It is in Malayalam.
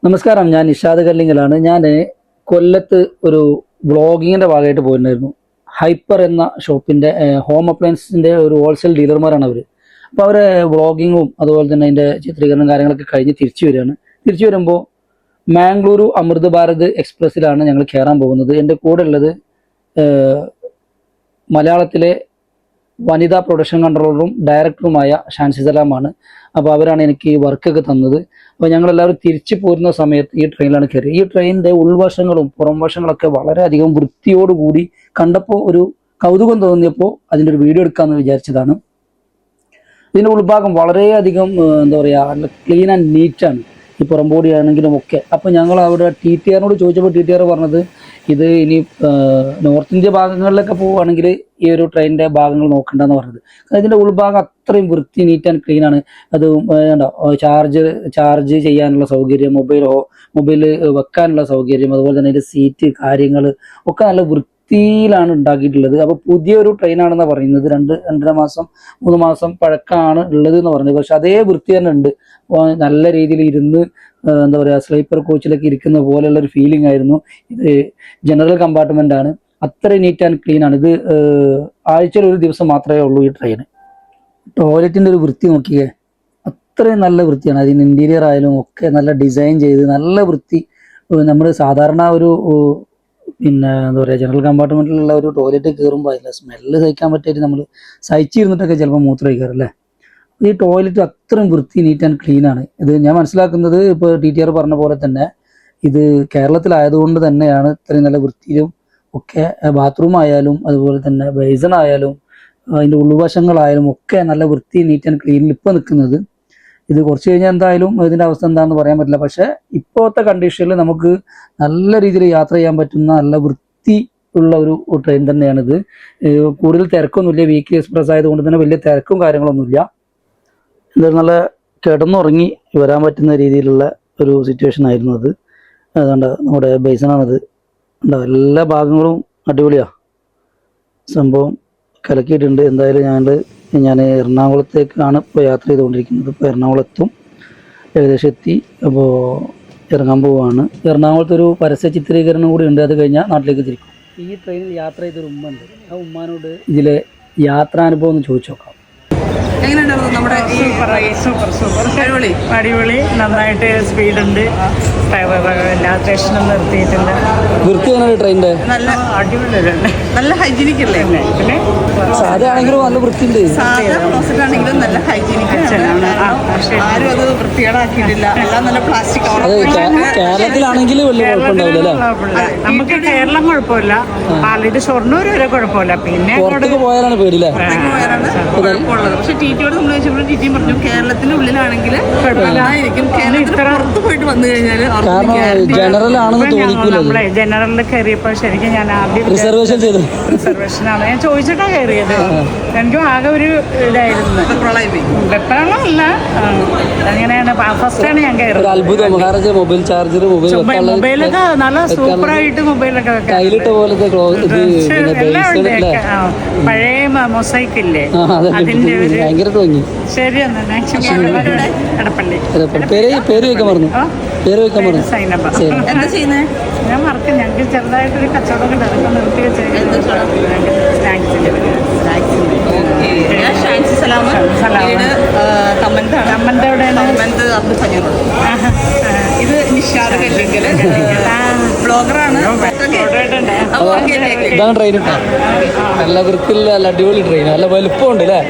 നമസ്കാരം, ഞാൻ നിഷാദ് കല്ലിങ്കലാണ്. ഞാൻ കൊല്ലത്ത് ഒരു വ്ളോഗിങ്ങിൻ്റെ ഭാഗമായിട്ട് പോയിട്ടുണ്ടായിരുന്നു. ഹൈപ്പർ എന്ന ഷോപ്പിൻ്റെ ഹോം അപ്ലയൻസിൻ്റെ ഒരു ഹോൾസെയിൽ ഡീലർമാരാണ് അവർ. അപ്പോൾ അവർ വ്ളോഗിങ്ങും അതുപോലെ തന്നെ അതിൻ്റെ ചിത്രീകരണം കാര്യങ്ങളൊക്കെ കഴിഞ്ഞ് തിരിച്ചു വരികയാണ്. തിരിച്ചു വരുമ്പോൾ മാംഗ്ലൂരു അമൃത് ഭാരത് എക്സ്പ്രസ്സിലാണ് ഞങ്ങൾ കയറാൻ പോകുന്നത്. എൻ്റെ കൂടെ ഉള്ളത് മലയാളത്തിലെ വനിതാ പ്രൊഡക്ഷൻ കൺട്രോളറും ഡയറക്ടറുമായ ഷാൻസി സലാമാണ്. അപ്പോൾ അവരാണ് എനിക്ക് ഈ വർക്കൊക്കെ തന്നത്. അപ്പോൾ ഞങ്ങളെല്ലാവരും തിരിച്ചു പോരുന്ന സമയത്ത് ഈ ട്രെയിനിലാണ് കയറി. ഈ ട്രെയിനിൻ്റെ ഉൾവശങ്ങളും പുറം വശങ്ങളൊക്കെ വളരെയധികം വൃത്തിയോടുകൂടി കണ്ടപ്പോൾ ഒരു കൗതുകം തോന്നിയപ്പോൾ അതിൻ്റെ ഒരു വീഡിയോ എടുക്കാമെന്ന് വിചാരിച്ചതാണ്. ഇതിൻ്റെ ഉൾഭാഗം വളരെയധികം എന്താ പറയുക, നല്ല ക്ലീൻ ആൻഡ് നീറ്റാണ്, ഈ പുറംബോഡി ആണെങ്കിലും ഒക്കെ. അപ്പോൾ ഞങ്ങൾ അവിടെ TTRനോട് ചോദിച്ചപ്പോൾ TTR പറഞ്ഞത് ഇത് ഇനി നോർത്ത് ഇന്ത്യ ഭാഗങ്ങളിലൊക്കെ പോവുകയാണെങ്കിൽ ഈ ഒരു ട്രെയിനിൻ്റെ ഭാഗങ്ങൾ നോക്കണ്ടെന്ന് പറഞ്ഞത്. ഇതിൻ്റെ ഉൾഭാഗം അത്രയും വൃത്തി, നീറ്റ് ആൻഡ് ക്ലീൻ ആണ്. അത് ചാർജ് ചെയ്യാനുള്ള സൗകര്യം, മൊബൈൽ വെക്കാനുള്ള സൗകര്യം, അതുപോലെ തന്നെ അതിൻ്റെ സീറ്റ് കാര്യങ്ങൾ ഒക്കെ നല്ല വൃത്തിയിലാണ് ഉണ്ടാക്കിയിട്ടുള്ളത്. അപ്പോൾ പുതിയൊരു ട്രെയിനാണെന്ന് പറയുന്നത്. 2-2.5 മാസം 3 മാസം പഴക്കമാണ് ഉള്ളത് എന്ന് പറഞ്ഞത്. പക്ഷെ അതേ വൃത്തി തന്നെ ഉണ്ട്. നല്ല രീതിയിൽ ഇരുന്ന് എന്താ പറയുക, സ്ലീപ്പർ കോച്ചിലൊക്കെ ഇരിക്കുന്ന പോലെയുള്ള ഒരു ഫീലിംഗ് ആയിരുന്നു. ഇത് ജനറൽ കമ്പാർട്ട്മെന്റ് ആണ്. അത്ര നീറ്റ് ആൻഡ് ക്ലീൻ ആണ്. ഇത് ആഴ്ചയിൽ ഒരു ദിവസം മാത്രമേ ഉള്ളൂ ഈ ട്രെയിൻ. ടോയ്ലറ്റിൻ്റെ ഒരു വൃത്തി നോക്കിയേ, അത്രയും നല്ല വൃത്തിയാണ്. അതിന് ഇന്റീരിയർ ആയാലും ഒക്കെ നല്ല ഡിസൈൻ ചെയ്ത് നല്ല വൃത്തി. നമ്മൾ സാധാരണ ഒരു പിന്നെ എന്താ പറയുക, ജനറൽ കമ്പാർട്ട്മെന്റിലുള്ള ഒരു ടോയ്ലറ്റ് കയറുമ്പോൾ അതില്ല സ്മെല്ല് സഹിക്കാൻ പറ്റിയിട്ട് നമ്മൾ സഹിച്ചിരുന്നിട്ടൊക്കെ ചിലപ്പോൾ മൂത്രം ഒഴിക്കാറല്ലേ. ഈ ടോയ്ലറ്റ് അത്രയും വൃത്തി, നീറ്റ് ആൻഡ് ക്ലീൻ ആണ്. ഇത് ഞാൻ മനസ്സിലാക്കുന്നത് ഇപ്പോൾ TTR പറഞ്ഞ പോലെ തന്നെ ഇത് കേരളത്തിലായതുകൊണ്ട് തന്നെയാണ് ഇത്രയും നല്ല വൃത്തിയിലും ഒക്കെ. ബാത്റൂം ആയാലും അതുപോലെ തന്നെ ബേസൺ ആയാലും അതിൻ്റെ ഉൾവശങ്ങളായാലും ഒക്കെ നല്ല വൃത്തി, നീറ്റ് ആൻഡ് ക്ലീനിൽ ഇപ്പോൾ നിൽക്കുന്നത്. ഇത് കുറച്ച് കഴിഞ്ഞാൽ എന്തായാലും ഇതിൻ്റെ അവസ്ഥ എന്താണെന്ന് പറയാൻ പറ്റില്ല. പക്ഷേ ഇപ്പോഴത്തെ കണ്ടീഷനിൽ നമുക്ക് നല്ല രീതിയിൽ യാത്ര ചെയ്യാൻ പറ്റുന്ന നല്ല വൃത്തി ഉള്ള ഒരു ട്രെയിൻ തന്നെയാണിത്. കൂടുതൽ തിരക്കൊന്നുമില്ല. വീക്ക്ലി എക്സ്പ്രസ് ആയതുകൊണ്ട് തന്നെ വലിയ തിരക്കും കാര്യങ്ങളൊന്നുമില്ല. എന്തായാലും നല്ല കിടന്നുറങ്ങി വരാൻ പറ്റുന്ന രീതിയിലുള്ള ഒരു സിറ്റുവേഷൻ ആയിരുന്നു അത്. അതുകൊണ്ട് നമ്മുടെ ബേസനാണത്. ഉണ്ടാവും എല്ലാ ഭാഗങ്ങളും അടിപൊളിയാണ്. സംഭവം കലക്കിയിട്ടുണ്ട്. എന്തായാലും ഞാൻ എറണാകുളത്തേക്കാണ് ഇപ്പോൾ യാത്ര ചെയ്തുകൊണ്ടിരിക്കുന്നത്. ഇപ്പോൾ എറണാകുളത്തും ഏകദേശം എത്തി. അപ്പോൾ ഇറങ്ങാൻ പോവുകയാണ്. എറണാകുളത്തൊരു പരസ്യ ചിത്രീകരണം കൂടി ഉണ്ട്. അത് കഴിഞ്ഞാൽ നാട്ടിലേക്ക് തിരിക്കും. ഈ ട്രെയിനിൽ യാത്ര ചെയ്തൊരു ഉമ്മ ഉണ്ട്. ആ ഉമ്മാനോട് ഇതിലെ യാത്രാനുഭവം ഒന്ന് ചോദിച്ചു നോക്കാം. എങ്ങനെയുണ്ടായിരുന്നു നമ്മുടെ സൂപ്പർ അടിപൊളി. നന്നായിട്ട് സ്പീഡുണ്ട്. എല്ലാ സ്റ്റേഷനും നിർത്തിയിട്ടുണ്ട്. വൃത്തിയാണ് ട്രെയിനിന്റെ. നല്ല അടിപൊളിയുണ്ട്. നല്ല ഹൈജീനിക് അല്ലേ? പിന്നെ സാധാണെങ്കിലും നല്ല വൃത്തിയുണ്ട്. സാധാ ക്ലോസറ്റ് ആണെങ്കിലും നല്ല ഹൈജീനിക് ആണ്. ആരും അത് വൃത്തികേടാക്കിയിട്ടില്ല. എല്ലാം നല്ല പ്ലാസ്റ്റിക്. കേരളത്തിലാണെങ്കിൽ വലിയ കുഴപ്പമുണ്ടാവില്ല. നമുക്ക് കേരളം കുഴപ്പമില്ല, ഇത് ഷൊർണൂർ വരെ കുഴപ്പമില്ല. പിന്നെ പുറത്തേക്ക് പോയാലാണ് പേടിയില്ലേ? കുഴപ്പമുള്ളത്. പക്ഷെ TTയോട് നമ്മൾ ചോദിച്ചപ്പോൾ TT പറഞ്ഞു കേരളത്തിന്റെ ഉള്ളിലാണെങ്കിൽ കുഴപ്പമില്ലായിരിക്കും. കേരളത്തിന് പുറത്ത് പോയിട്ട് വന്നു കഴിഞ്ഞാൽ ജനറൽ ആണെന്ന് തോന്നിക്കൂല. നമ്മളെ ജനറലിൽ കയറിയപ്പോൾ ശരിക്കും ഞാൻ ആദ്യം റിസർവേഷനാണ് ഞാൻ ചോദിച്ചിട്ടാണ് കയറിയത്. എനിക്കും ആകെ ഒരു ഇതായിരുന്നു. വെപ്രാളമല്ല, അങ്ങനെയാണ്. ഫസ്റ്റാണ് ഞാൻ കയറിയത്. അത്ഭുതം. മൊബൈൽ ചാർജർ, മൊബൈലൊക്കെ നല്ല സൂപ്പറായിട്ട് മൊബൈലൊക്കെ പഴയ മൊസൈക്ക് ഇല്ലേ, അതിന്റെ ഒരു ശരിയെന്നാ. എടപ്പള്ളി പേര് വെക്കാൻ പറഞ്ഞു. സൈനബ. ഞാൻ വർക്ക് ഞങ്ങൾക്ക് ചെറുതായിട്ടൊരു കച്ചവടം നിർത്തി വെച്ചേക്കുന്നത്. ഇത് നിഷാദ് കല്ലിങ്കൽ ബ്ലോഗറാണ്. ഇതാണ് ട്രെയിൻ. നല്ല വൃത്തിയുള്ള നല്ല അടിപൊളി ട്രെയിൻ. നല്ല വലുപ്പമുണ്ട് അല്ലേ?